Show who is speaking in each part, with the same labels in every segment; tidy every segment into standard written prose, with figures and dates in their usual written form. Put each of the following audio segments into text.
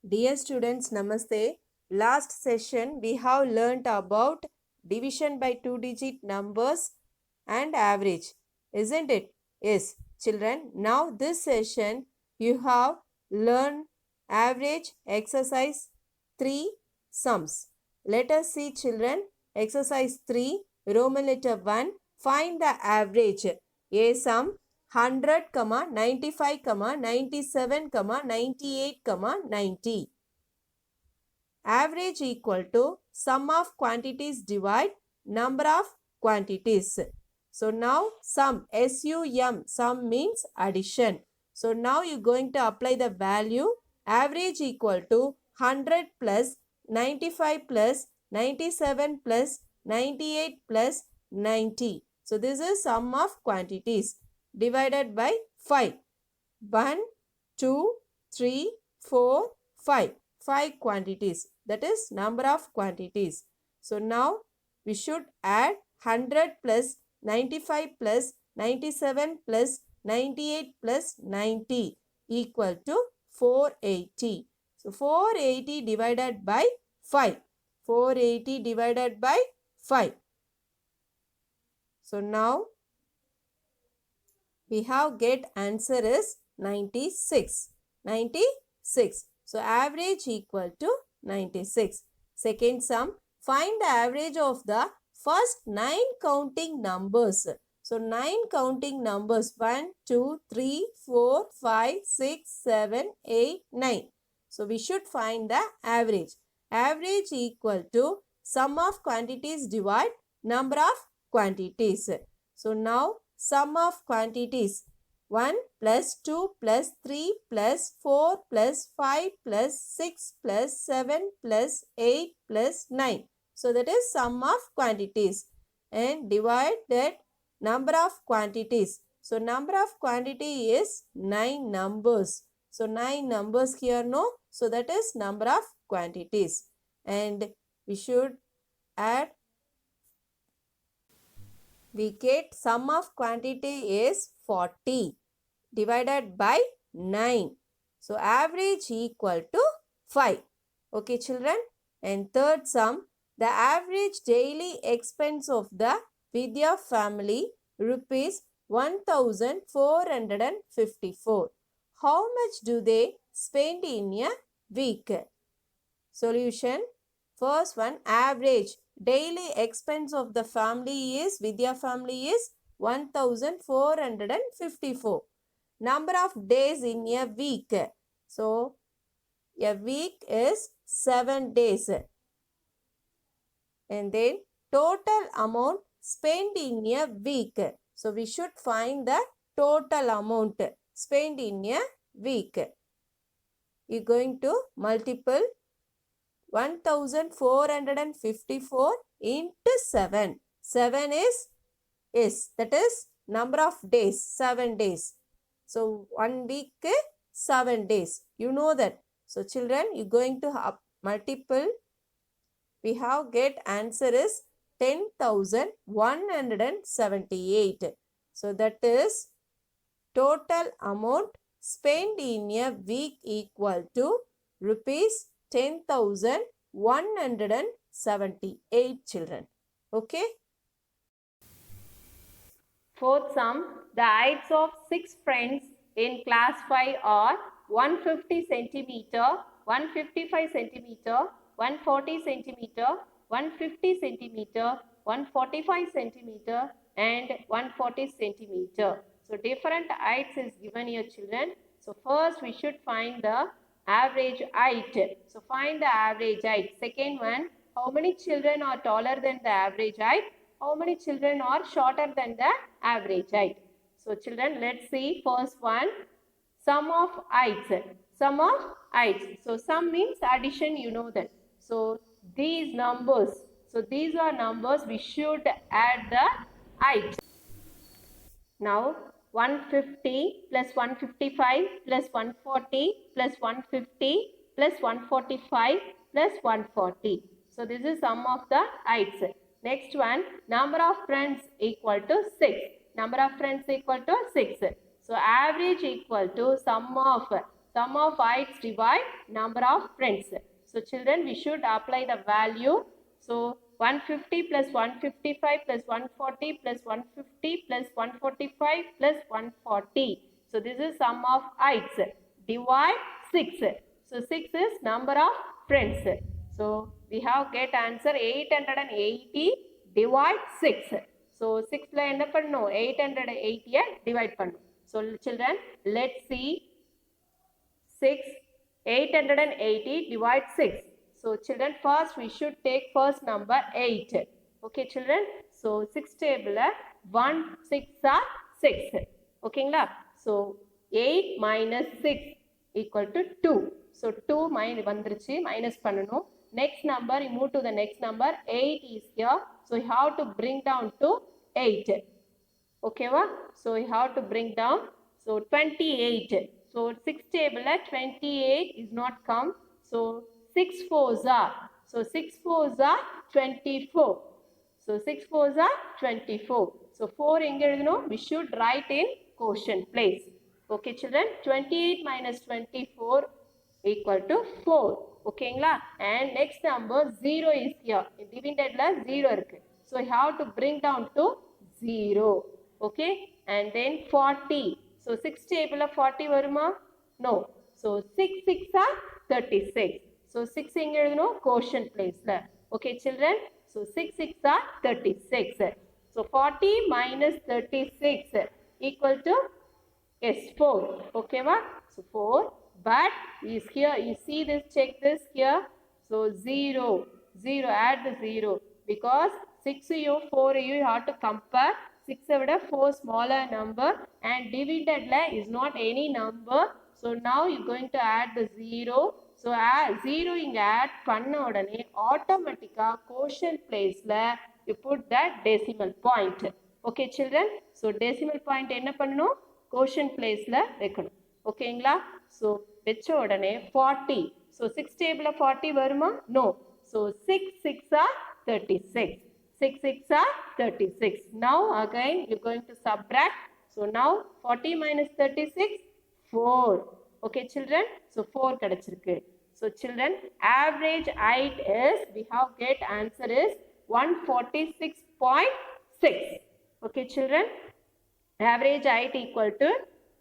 Speaker 1: Dear students, Namaste. Last session we have learnt about division by two-digit numbers and average, isn't it? Yes, children. Now this session you have learned average exercise 3 sums. Let us see children. Exercise 3, Roman letter 1. Find the average. A sum 100, 95, 97, 98, 90. Average equal to sum of quantities divide number of quantities. So now sum, S-U-M, sum means addition. So now you're going to apply the value average equal to 100 plus 95 plus 97 plus 98 plus 90. So this is sum of quantities divided by 5. 1, 2, 3, 4, 5. 5 quantities. That is number of quantities. So now we should add 100 plus 95 plus 97 plus 98 plus 90 equal to 480. So 480 divided by 5. 480 divided by 5. So now we have get answer is 96. 96. So average equal to 96. Second sum, find the average of the first 9 counting numbers. So 9 counting numbers 1, 2, 3, 4, 5, 6, 7, 8, 9. So we should find the average. Average equal to sum of quantities divide number of quantities. So now sum of quantities 1 plus 2 plus 3 plus 4 plus 5 plus 6 plus 7 plus 8 plus 9. So that is sum of quantities and divide that number of quantities. So number of quantity is 9 numbers. So 9 numbers here no. So that is number of quantities and we should add. We get sum of quantity is 40 divided by 9. So average equal to 5. Okay children. And third sum, the average daily expense of the Vidya family rupees 1454. How much do they spend in a week? Solution. First one, average daily expense of the family is, Vidya family is 1454. Number of days in a week. So, a week is 7 days. And then total amount spent in a week. So, we should find the total amount spent in a week. You are going to multiple 1454 into 7. 7 is that is number of days, 7 days. So 1 week 7 days. You know that. So children, you are going to multiple. We have get answer is 10,178. So that is total amount spent in a week equal to rupees 10,178 children. Okay. Fourth sum, the heights of 6 friends in class 5 are 150 centimeter, 155 centimeter, 140 centimeter, 150 centimeter, 145 centimeter and 140 centimeter. So different heights is given here children. So first we should find the average height. So find the average height. Second one, how many children are taller than the average height? How many children are shorter than the average height? So children, let's see first one, sum of heights. Sum of heights. So sum means addition, you know that. So these numbers, so these are numbers, we should add the height. Now 150 plus 155 plus 140 plus 150 plus 145 plus 140. So this is sum of the heights. Next one, number of friends equal to 6. Number of friends equal to 6. So average equal to sum of Sum of heights divide number of friends. So children, we should apply the value. So 150 plus 155 plus 140 plus 150 plus 145 plus 140. So this is sum of heights. Divide 6. So 6 is number of friends. So we have get answer 880 divide 6. So 6 la enna pannum 880 divide pannum. So children, let's see 880 divide 6. So children, first we should take first number 8. Okay children, so 6 table 1 6 are 6. Okay la? So 8 minus 6 equal to 2. So 2 minus vandruchi minus pannanum. Next number, you move to the next number. 8 is here. So you have to bring down to 8. Okay, va? So you have to bring down. So 28. So 6 table 28 is not come. So 6 fours are. So 6 fours are 24. So 6 fours are 24. So 4 we should write in quotient place. Okay children, 28 minus 24 equal to 4. Okay, and next number 0 is here. Divided la 0 irukku. So you have to bring down to 0. Okay, and then 40. So 6 table of 40 varuma? No. So 6 6 are 36. So 6 no quotient place la. Okay children, so 6 6 are 36. So 40 minus 36 equal to yes 4. Okay va? So 4. But is here, you see this, check this here. So 0, 0, add the 0. Because 6 you, 4 you have to compare. 6 with a 4 smaller number and divided la is not any number. So now you're going to add the 0. So add 0 in add panna odane automatically quotient place la you put that decimal point. Okay children, so decimal point enna pannu quotient place la vekanum. Okay ingla? So வெச்ச உடனே 40. So 6 table of 40 வருமா? No. So 6 6 are 36. 6 6 are 36. Now again you're going to subtract. So now 40 minus 36 4. Okay children, so 4 kadachirukku. So children, average height is, we have get answer is 146.6. Okay children, average height equal to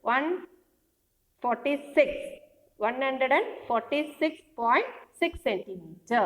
Speaker 1: 146.6 centimeter.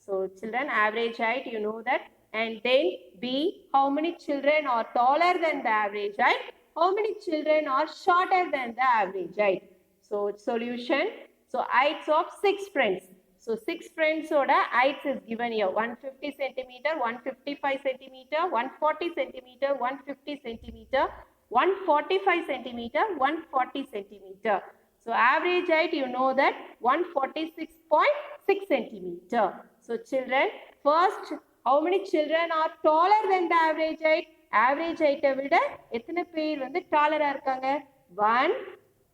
Speaker 1: So children, average height, you know that. And then B, how many children are taller than the average height? How many children are shorter than the average height? So solution, so heights of 6 friends. So 6 friends oda heights is given here, 150 centimeter, 155 centimeter, 140 centimeter, 150 centimeter, 145 centimeter, 140 centimeter. So average height, you know that 146.6 centimeter. So children, first, how many children are taller than the average height? Average height vida எத்தனை பேர் வந்து taller-ஆ இருக்காங்க? 1,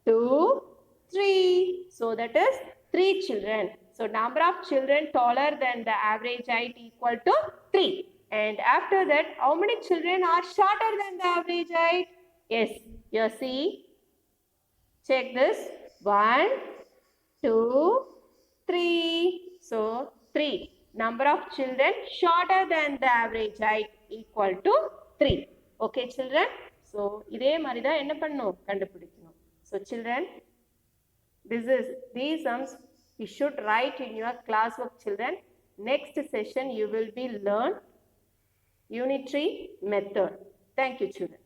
Speaker 1: 2, 3. So that is 3 children. So number of children taller than the average height equal to 3. And after that, how many children are shorter than the average height? Yes, you see. Check this. 1, 2, 3. So 3. Number of children shorter than the average height equal to 3. Okay children. So இதே மாதிரி தான் என்ன பண்ணணும் கண்டுபிடிக்கணும். So children, these sums you should write in your classwork children. Next session you will be learn unitary method. Thank you children.